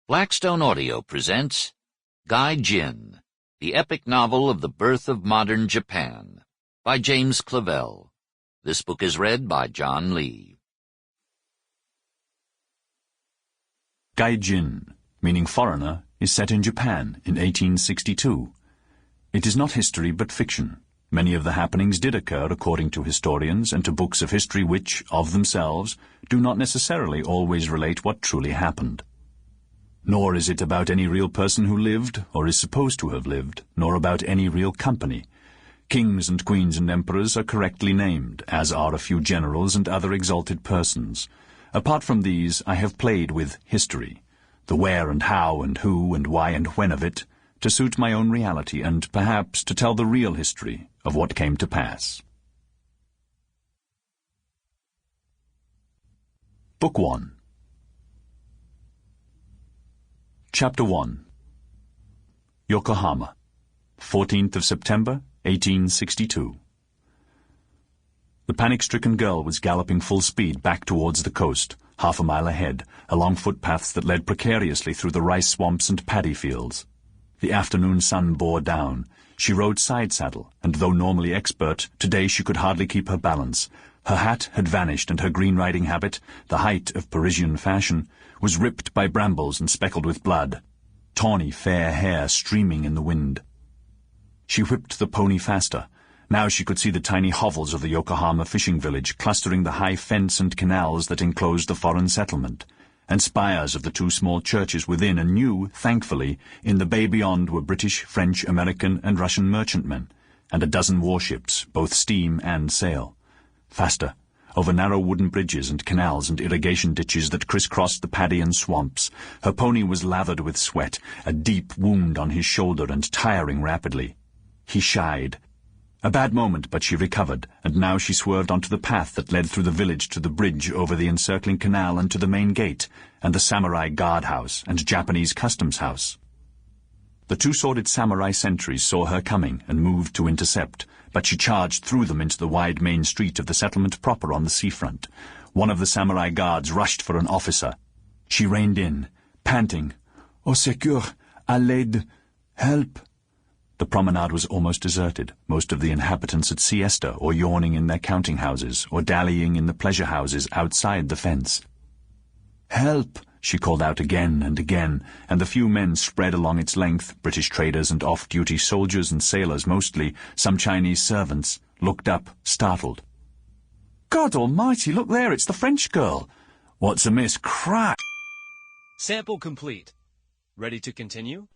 Blackstone Audio presents Gai-Jin, the epic novel of the birth of modern Japan, by James Clavell. This book is read by John Lee. Gai-Jin, meaning foreigner, is set in Japan in 1862. It is not history but fiction. Many of the happenings did occur according to historians and to books of history which, of themselves, do not necessarily always relate what truly happened. Nor is it about any real person who lived, or is supposed to have lived, nor about any real company. Kings and queens and emperors are correctly named, as are a few generals and other exalted persons. Apart from these, I have played with history, the where and how and who and why and when of it, to suit my own reality and, perhaps, to tell the real history of what came to pass. Book 1. Chapter 1. Yokohama, 14th of September, 1862. The panic-stricken girl was galloping full speed back towards the coast, half a mile ahead, along footpaths that led precariously through the rice swamps and paddy fields. The afternoon sun bore down. She rode side-saddle, and though normally expert, today she could hardly keep her balance. Her hat had vanished, and her green riding habit, the height of Parisian fashion, was ripped by brambles and speckled with blood, tawny fair hair streaming in the wind. She whipped the pony faster. Now she could see the tiny hovels of the Yokohama fishing village clustering the high fence and canals that enclosed the foreign settlement, and spires of the two small churches within, and knew, thankfully, in the bay beyond were British, French, American, and Russian merchantmen, and a dozen warships, both steam and sail. Faster, over narrow wooden bridges and canals and irrigation ditches that crisscrossed the paddy and swamps. Her pony was lathered with sweat, a deep wound on his shoulder and tiring rapidly. He shied. A bad moment, but she recovered, and now she swerved onto the path that led through the village to the bridge over the encircling canal and to the main gate, and the samurai guardhouse and Japanese customs house. The two-sworded samurai sentries saw her coming and moved to intercept, but she charged through them into the wide main street of the settlement proper on the seafront. One of the samurai guards rushed for an officer. She reined in, panting, "Au secours, à l'aide, help!" The promenade was almost deserted, most of the inhabitants at siesta or yawning in their counting-houses or dallying in the pleasure-houses outside the fence. "Help!" she called out again and again, and the few men spread along its length, British traders and off-duty soldiers and sailors mostly, some Chinese servants, looked up, startled. "God almighty, look there, it's the French girl! What's amiss? Crack!" Sample complete. Ready to continue?